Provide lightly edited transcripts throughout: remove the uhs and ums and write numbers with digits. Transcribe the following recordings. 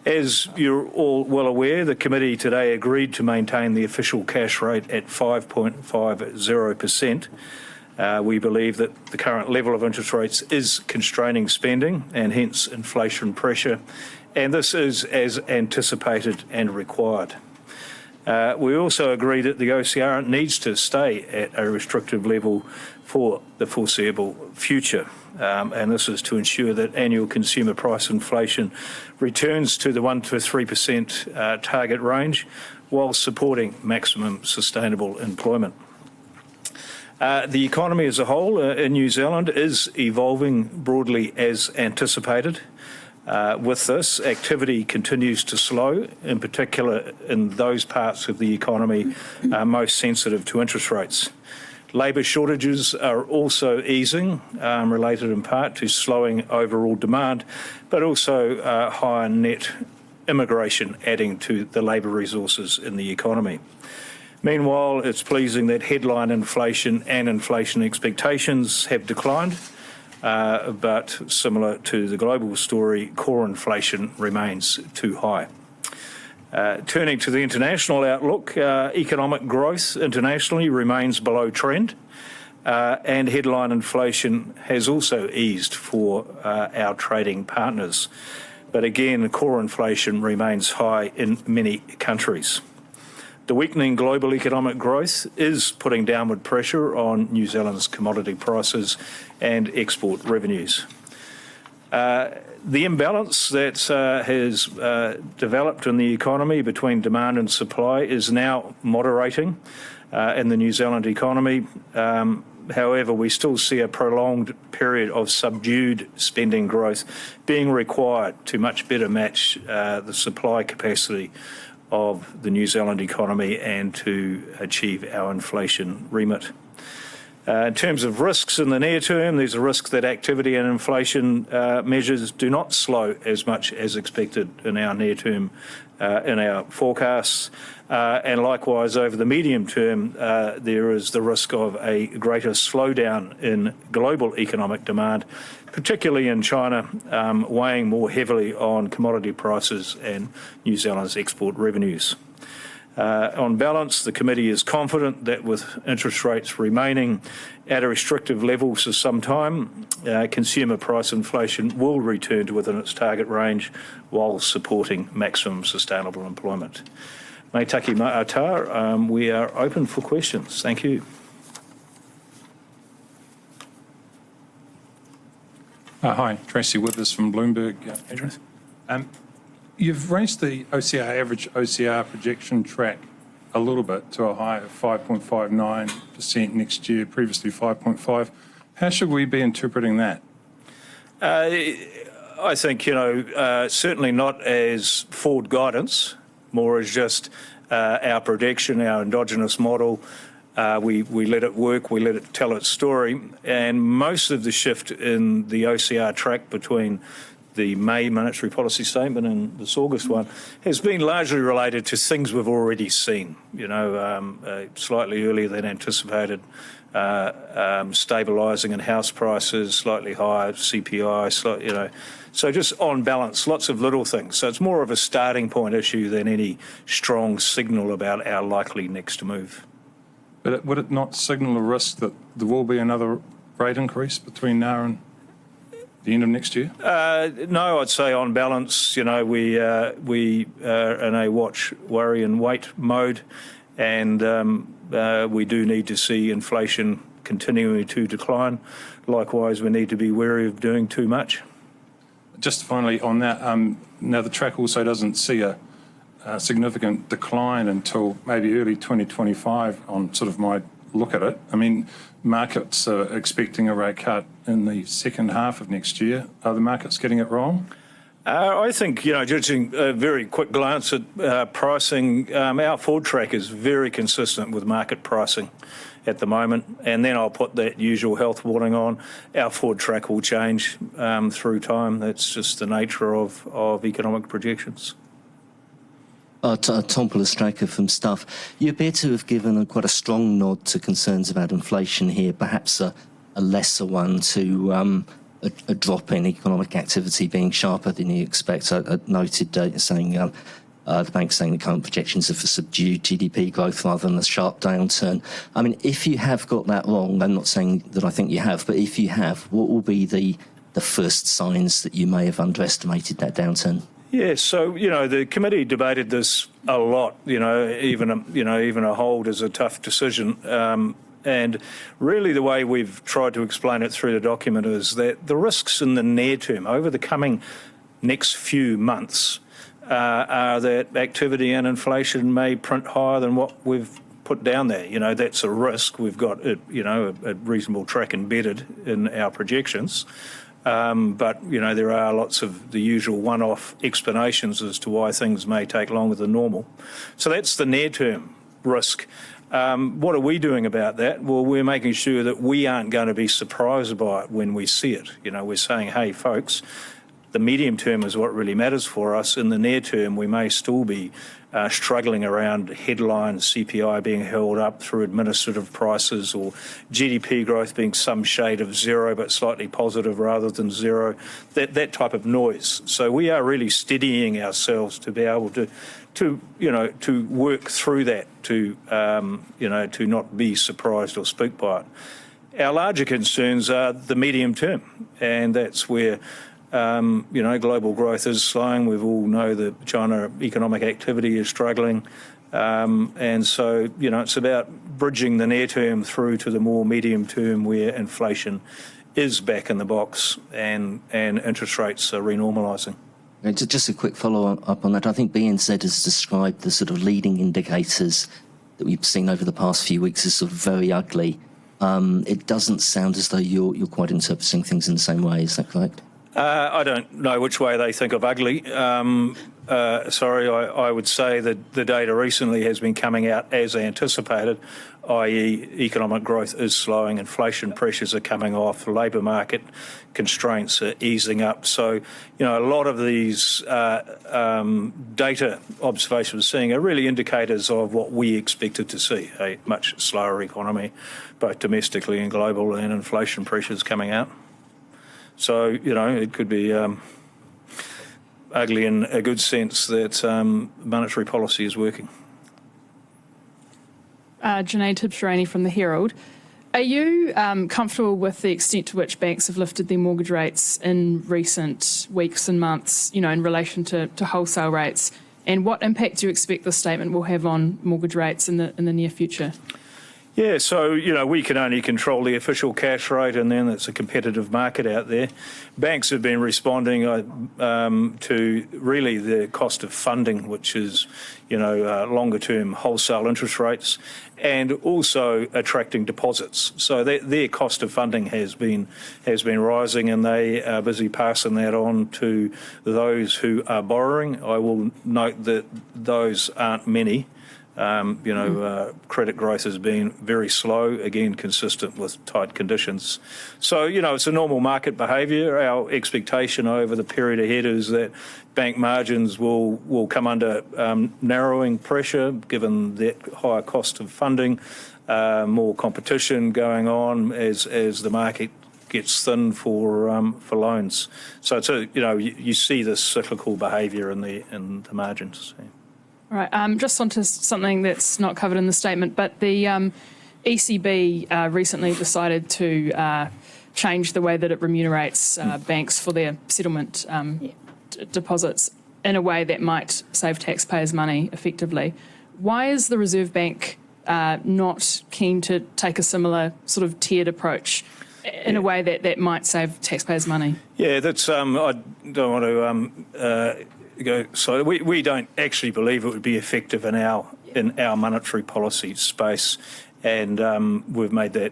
As you're all well aware, the committee today agreed to maintain the official cash rate at 5.50%. We believe that the current level of interest rates is constraining spending and hence inflation pressure, and this is as anticipated and required. We also agree that the OCR needs to stay at a restrictive level for the foreseeable future, and this is to ensure that annual consumer price inflation returns to the 1 to 3% target range while supporting maximum sustainable employment. The economy as a whole in New Zealand is evolving broadly as anticipated. With this, activity continues to slow, in particular in those parts of the economy most sensitive to interest rates. Labour shortages are also easing, related in part to slowing overall demand, but also higher net immigration adding to the labour resources in the economy. Meanwhile, it's pleasing that headline inflation and inflation expectations have declined, but similar to the global story, core inflation remains too high. Turning to the international outlook, economic growth internationally remains below trend, and headline inflation has also eased for our trading partners. But again, core inflation remains high in many countries. The weakening global economic growth is putting downward pressure on New Zealand's commodity prices and export revenues. The imbalance that has developed in the economy between demand and supply is now moderating in the New Zealand economy. However, we still see a prolonged period of subdued spending growth being required to much better match the supply capacity of the New Zealand economy and to achieve our inflation remit. In terms of risks in the near term, there's a risk that activity and inflation measures do not slow as much as expected in our near term, in our forecasts. And likewise, over the medium term, there is the risk of a greater slowdown in global economic demand, particularly in China, weighing more heavily on commodity prices and New Zealand's export revenues. On balance, the committee is confident that with interest rates remaining at a restrictive level for some time, consumer price inflation will return to within its target range while supporting maximum sustainable employment. Ngāi Taki Ma'atar, we are open for questions. Thank you. Hi, Tracy Withers from Bloomberg. You've raised the average OCR projection track a little bit to a high of 5.59% next year, previously 5.5%. How should we be interpreting that? I think, certainly not as forward guidance, more as just our prediction, our endogenous model. We let it work, we let it tell its story, and most of the shift in the OCR track between the May monetary policy statement and this August one has been largely related to things we've already seen, slightly earlier than anticipated, stabilising in house prices, slightly higher CPI, so just on balance, lots of little things. So it's more of a starting point issue than any strong signal about our likely next move. But would it not signal a risk that there will be another rate increase between now and the end of next year? No, I'd say on balance, we are in a watch, worry and wait mode, and we do need to see inflation continuing to decline. Likewise, we need to be wary of doing too much. Just finally on that, now the track also doesn't see a significant decline until maybe early 2025 on sort of my look at it. I mean, markets are expecting a rate cut in the second half of next year. Are the markets getting it wrong? I think, judging a very quick glance at pricing, our forward track is very consistent with market pricing at the moment. And then I'll put that usual health warning on. Our forward track will change through time. That's just the nature of economic projections. Tom Palastraker from Stuff. You appear to have given quite a strong nod to concerns about inflation here, perhaps a lesser one to a drop in economic activity being sharper than you expect. I noted saying the bank's saying the current projections are for subdued GDP growth rather than a sharp downturn. I mean, if you have got that wrong, I'm not saying that I think you have, but if you have, what will be the first signs that you may have underestimated that downturn? Yeah, so, the committee debated this a lot, even a hold is a tough decision. And really the way we've tried to explain it through the document is that the risks in the near term, over the coming next few months, are that activity and inflation may print higher than what we've put down there. That's a risk. We've got, a reasonable track embedded in our projections. But, there are lots of the usual one-off explanations as to why things may take longer than normal. So that's the near-term risk. What are we doing about that? Well, we're making sure that we aren't going to be surprised by it when we see it. We're saying, hey, folks, the medium term is what really matters for us. In the near term, we may still be struggling around headline CPI being held up through administrative prices or GDP growth being some shade of zero but slightly positive rather than zero, that type of noise. So we are really steadying ourselves to be able to work through that, to not be surprised or spooked by it. Our larger concerns are the medium term, and that's where global growth is slowing. We all know that China economic activity is struggling. And so, it's about bridging the near term through to the more medium term where inflation is back in the box and interest rates are renormalising. Just a quick follow-up on that. I think BNZ has described the sort of leading indicators that we've seen over the past few weeks as sort of very ugly. It doesn't sound as though you're quite interpreting things in the same way. Is that correct? I don't know which way they think of ugly. I would say that the data recently has been coming out as anticipated, i.e. economic growth is slowing, inflation pressures are coming off, labour market constraints are easing up. So, a lot of these data observations we're seeing are really indicators of what we expected to see, a much slower economy, both domestically and global, and inflation pressures coming out. So, it could be ugly in a good sense that monetary policy is working. Janae Tibshirani from the Herald. Are you comfortable with the extent to which banks have lifted their mortgage rates in recent weeks and months, in relation to wholesale rates? And what impact do you expect this statement will have on mortgage rates in the near future? Yeah, so, we can only control the official cash rate, and then it's a competitive market out there. Banks have been responding to really the cost of funding, which is, longer-term wholesale interest rates, and also attracting deposits. So their cost of funding has been rising, and they are busy passing that on to those who are borrowing. I will note that those aren't many. Credit growth has been very slow, again, consistent with tight conditions. So, it's a normal market behaviour. Our expectation over the period ahead is that bank margins will come under narrowing pressure, given that higher cost of funding, more competition going on as the market gets thin for loans. So, you see this cyclical behaviour in the margins. Yeah. All right, just onto something that's not covered in the statement, but the ECB recently decided to change the way that it remunerates banks for their settlement deposits in a way that might save taxpayers money effectively. Why is the Reserve Bank not keen to take a similar sort of tiered approach in a way that might save taxpayers money? Yeah, that's I don't want to so we don't actually believe it would be effective in our monetary policy space, and we've made that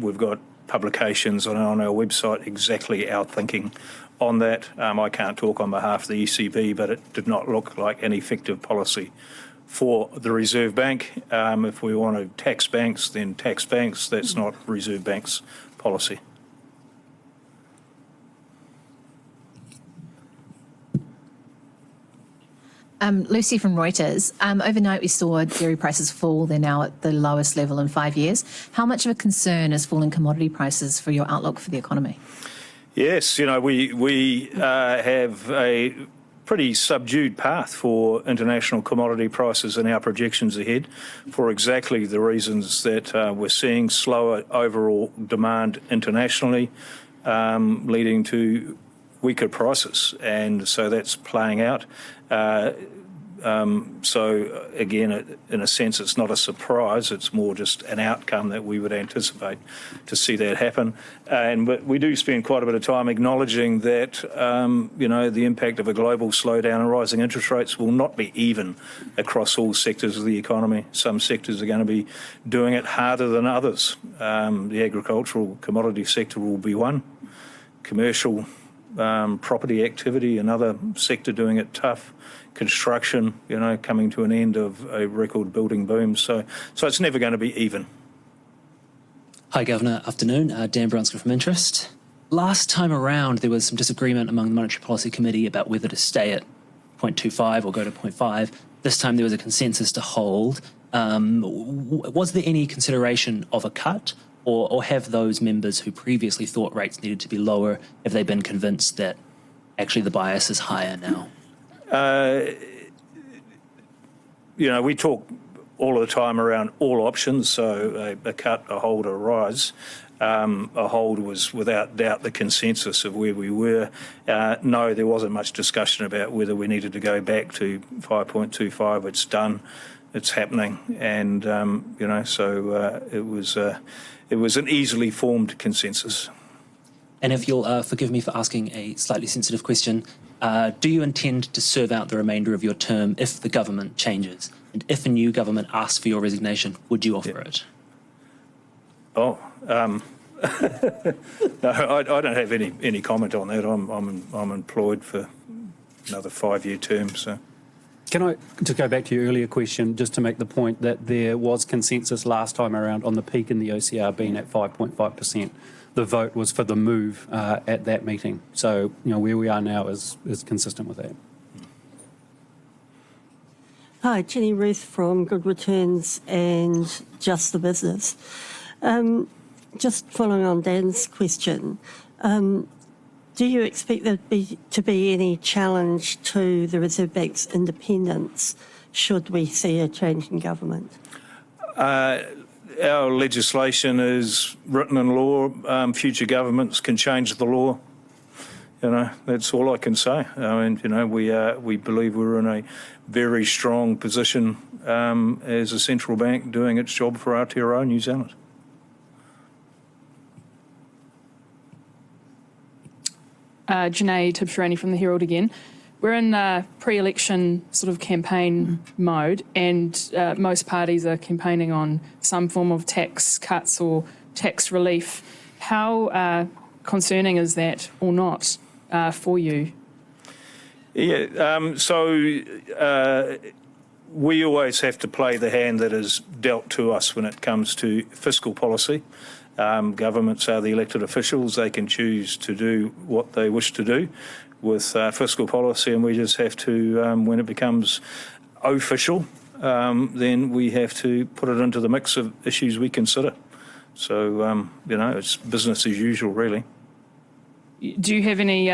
we've got publications on our website exactly our thinking on that. I can't talk on behalf of the ECB, but it did not look like an effective policy for the Reserve Bank. If we want to tax banks, then tax banks. That's not Reserve Bank's policy. Lucy from Reuters. Overnight we saw dairy prices fall. They're now at the lowest level in 5 years. How much of a concern is falling commodity prices for your outlook for the economy? Yes, we have a pretty subdued path for international commodity prices in our projections ahead for exactly the reasons that we're seeing slower overall demand internationally, leading to weaker prices. And so that's playing out. So again, in a sense, it's not a surprise. It's more just an outcome that we would anticipate to see that happen. But we do spend quite a bit of time acknowledging that, the impact of a global slowdown and rising interest rates will not be even across all sectors of the economy. Some sectors are going to be doing it harder than others. The agricultural commodity sector will be one. Commercial property activity, another sector doing it tough. Construction, coming to an end of a record building boom. So it's never going to be even. Hi, Governor. Afternoon. Dan Brunsker from Interest. Last time around, there was some disagreement among the Monetary Policy Committee about whether to stay at 0.25 or go to 0.5. This time there was a consensus to hold. Was there any consideration of a cut, or have those members who previously thought rates needed to be lower, have they been convinced that actually the bias is higher now? We talk all of the time around all options, so a cut, a hold, or a rise. A hold was without doubt the consensus of where we were. No, there wasn't much discussion about whether we needed to go back to 5.25. It's done, it's happening, and so it was an easily formed consensus. And if you'll forgive me for asking a slightly sensitive question, do you intend to serve out the remainder of your term if the government changes? And if a new government asks for your resignation, would you offer it? No, I don't have any comment on that. I'm employed for another 5-year term. So, can I just go back to your earlier question, just to make the point that there was consensus last time around on the peak in the OCR being at 5.5%. The vote was for the move at that meeting. So, where we are now is consistent with that. Hi, Jenny Ruth from Good Returns and Just the Business. Just following on Dan's question, do you expect there to be any challenge to the Reserve Bank's independence should we see a change in government? Our legislation is written in law. Future governments can change the law. That's all I can say. I mean, we believe we're in a very strong position as a central bank doing its job for Aotearoa New Zealand. Janae Tibshirani from the Herald again. We're in pre-election sort of campaign mode, and most parties are campaigning on some form of tax cuts or tax relief. How concerning is that or not for you? Yeah, we always have to play the hand that is dealt to us when it comes to fiscal policy. Governments are the elected officials. They can choose to do what they wish to do with fiscal policy, and we just have to, when it becomes official, then we have to put it into the mix of issues we consider. So, it's business as usual, really. Do you have any,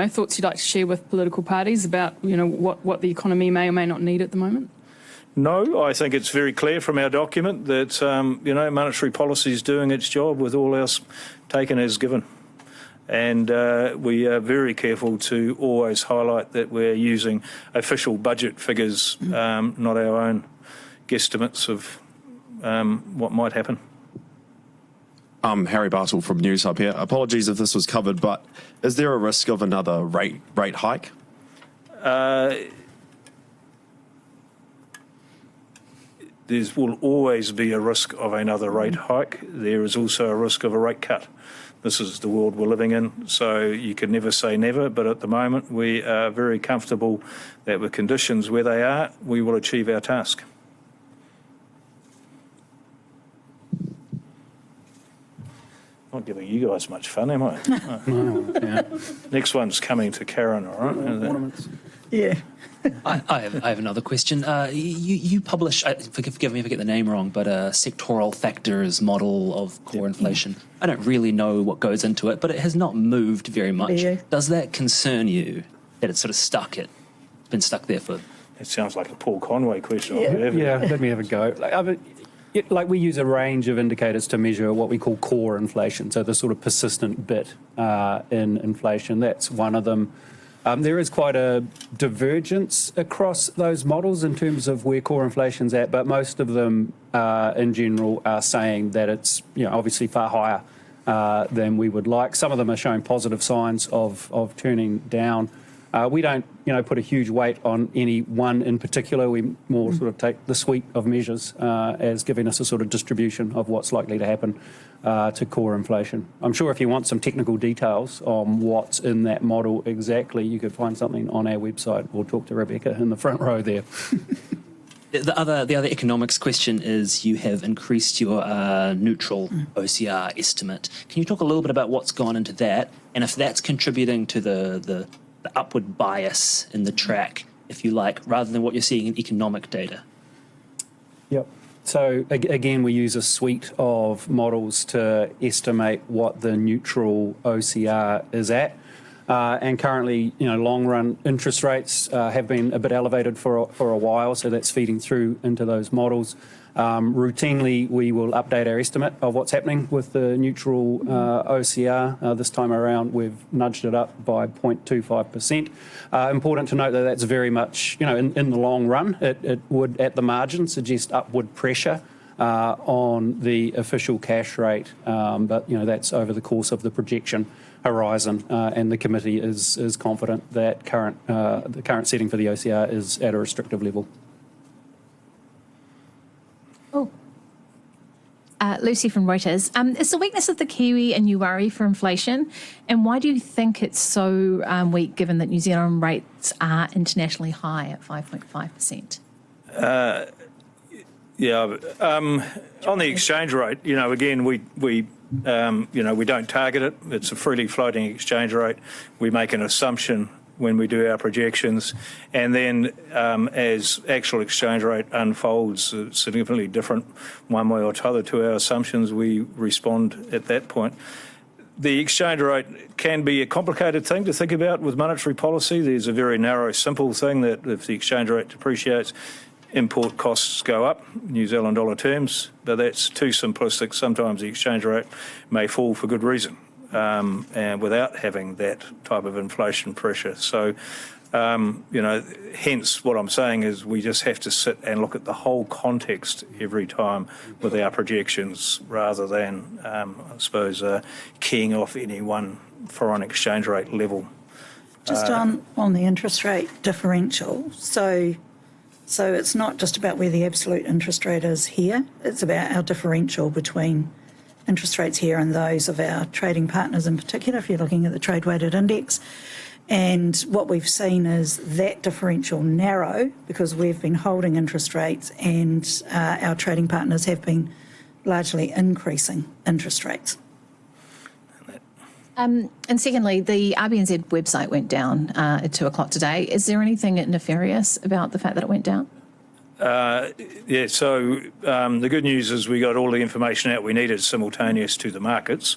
thoughts you'd like to share with political parties about, what the economy may or may not need at the moment? No, I think it's very clear from our document that, monetary policy is doing its job with all else taken as given. And we are very careful to always highlight that we're using official budget figures, not our own guesstimates of what might happen. Harry Bartle from News Hub here. Apologies if this was covered, but is there a risk of another rate hike? There will always be a risk of another rate hike. There is also a risk of a rate cut. This is the world we're living in, so you can never say never, but at the moment we are very comfortable that with conditions where they are, we will achieve our task. Not giving you guys much fun, am I? Yeah. Next one's coming to Karen, all right? Ornaments. Yeah. I have another question. You publish, forgive me if I get the name wrong, but a sectoral factors model of core inflation. I don't really know what goes into it, but it has not moved very much. Yeah. Does that concern you that it's sort of stuck? It's been stuck there for... It sounds like a Paul Conway question. Yeah, let me have a go. Like we use a range of indicators to measure what we call core inflation, so the sort of persistent bit in inflation. That's one of them. There is quite a divergence across those models in terms of where core inflation's at, but most of them, in general, are saying that it's obviously far higher than we would like. Some of them are showing positive signs of turning down. We don't, put a huge weight on any one in particular. We more sort of take the suite of measures as giving us a sort of distribution of what's likely to happen to core inflation. I'm sure if you want some technical details on what's in that model exactly, you could find something on our website or talk to Rebecca in the front row there. The other economics question is you have increased your neutral OCR estimate. Can you talk a little bit about what's gone into that and if that's contributing to the upward bias in the track, if you like, rather than what you're seeing in economic data? Yep. So again, we use a suite of models to estimate what the neutral OCR is at. And currently, long-run interest rates have been a bit elevated for a while, so that's feeding through into those models. Routinely, we will update our estimate of what's happening with the neutral OCR. This time around, we've nudged it up by 0.25%. Important to note that that's very much, in the long run, it would, at the margin, suggest upward pressure on the official cash rate. But, that's over the course of the projection horizon, and the committee is confident that the current setting for the OCR is at a restrictive level. Lucy from Reuters. Is the weakness of the Kiwi a new worry for inflation? And why do you think it's so weak given that New Zealand rates are internationally high at 5.5%? On the exchange rate, again, we don't target it. It's a freely floating exchange rate. We make an assumption when we do our projections, and then as actual exchange rate unfolds significantly different one way or t'other to our assumptions, we respond at that point. The exchange rate can be a complicated thing to think about with monetary policy. There's a very narrow, simple thing that if the exchange rate depreciates, import costs go up, New Zealand dollar terms, but that's too simplistic. Sometimes the exchange rate may fall for good reason. And without having that type of inflation pressure. So, hence what I'm saying is we just have to sit and look at the whole context every time with our projections rather than, keying off any one foreign exchange rate level. Just on the interest rate differential, so it's not just about where the absolute interest rate is here, it's about our differential between interest rates here and those of our trading partners in particular, if you're looking at the trade weighted index. And what we've seen is that differential narrow because we've been holding interest rates and our trading partners have been largely increasing interest rates. And secondly, the RBNZ website went down at 2:00 today. Is there anything nefarious about the fact that it went down? So the good news is we got all the information out we needed simultaneous to the markets.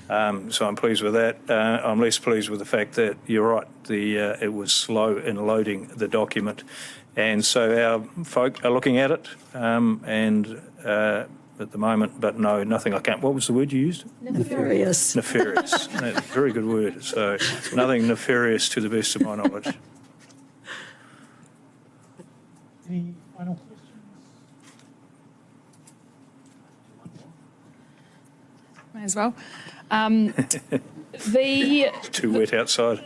So I'm pleased with that. I'm less pleased with the fact that you're right, it was slow in loading the document. And so our folk are looking at it at the moment, but no, nothing I can't. What was the word you used? Nefarious. Nefarious. That's a very good word. So nothing nefarious to the best of my knowledge. Any final questions? May as well. It's too wet outside.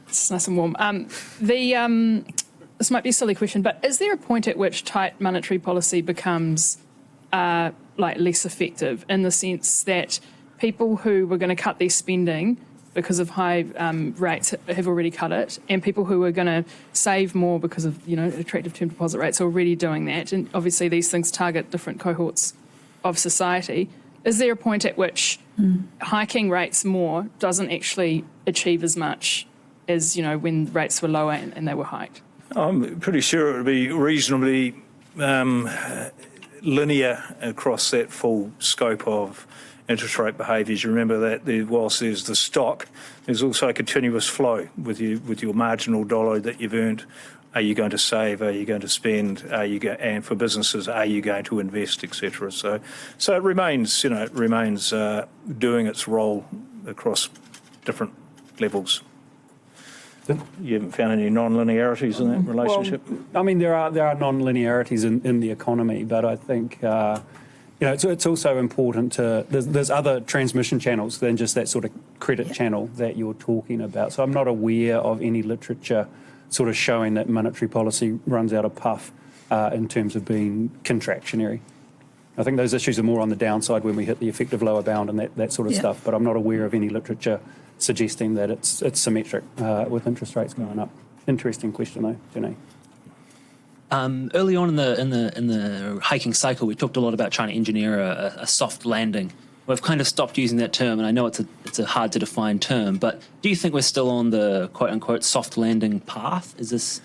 It's nice and warm. This might be a silly question, but is there a point at which tight monetary policy becomes less effective in the sense that people who were going to cut their spending because of high rates have already cut it, and people who are going to save more because of attractive term deposit rates are already doing that, and obviously these things target different cohorts of society. Is there a point at which hiking rates more doesn't actually achieve as much as, when rates were lower and they were hiked? I'm pretty sure it would be reasonably linear across that full scope of interest rate behaviours. You remember that whilst there's the stock, there's also a continuous flow with your marginal dollar that you've earned. Are you going to save? Are you going to spend? And for businesses, are you going to invest, etc. So it remains, doing its role across different levels. You haven't found any non-linearities in that relationship? Well, I mean, there are non-linearities in the economy, but I think it's also important to there's other transmission channels than just that sort of credit channel that you're talking about. So I'm not aware of any literature sort of showing that monetary policy runs out of puff in terms of being contractionary. I think those issues are more on the downside when we hit the effective lower bound and that sort of stuff, but I'm not aware of any literature suggesting that it's symmetric with interest rates going up. Interesting question though, Jenny. Early on in the hiking cycle, we talked a lot about trying to engineer a soft landing. We've kind of stopped using that term, and I know it's a hard to define term, but do you think we're still on the quote-unquote soft landing path? Is this...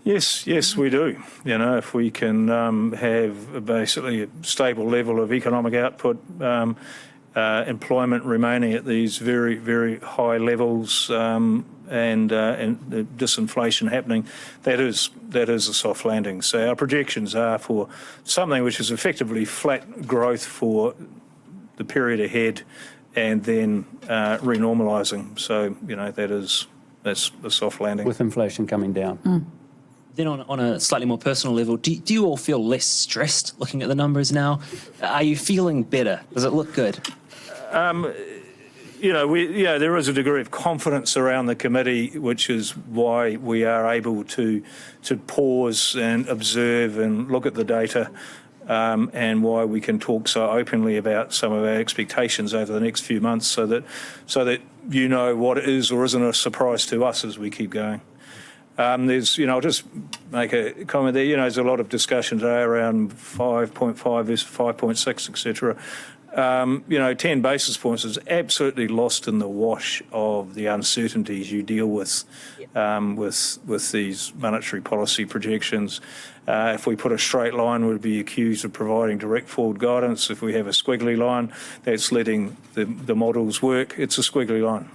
Yes, we do. If we can have basically a stable level of economic output, employment remaining at these very, very high levels, and disinflation happening, that is a soft landing. So our projections are for something which is effectively flat growth for the period ahead, and then renormalising. So that's a soft landing with inflation coming down. Then on a slightly more personal level, do you all feel less stressed looking at the numbers now? Are you feeling better? Does it look good? There is a degree of confidence around the committee, which is why we are able to pause and observe and look at the data, and why we can talk so openly about some of our expectations over the next few months, so that what is or isn't a surprise to us as we keep going. I'll just make a comment there. There's a lot of discussion today around 5.5 versus 5.6, etc. 10 basis points is absolutely lost in the wash of the uncertainties you deal with these monetary policy projections. If we put a straight line, we'd be accused of providing direct forward guidance. If we have a squiggly line, that's letting the models work. It's a squiggly line,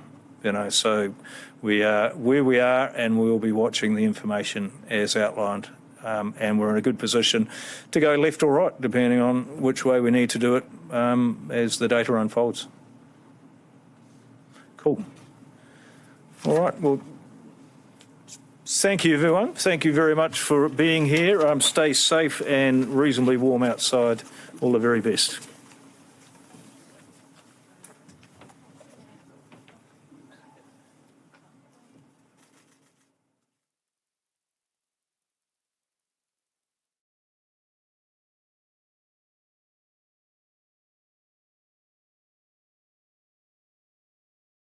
So we are where we are, and we'll be watching the information as outlined. And we're in a good position to go left or right, depending on which way we need to do it as the data unfolds. Cool. All right. Well, thank you, everyone. Thank you very much for being here. Stay safe and reasonably warm outside. All the very best.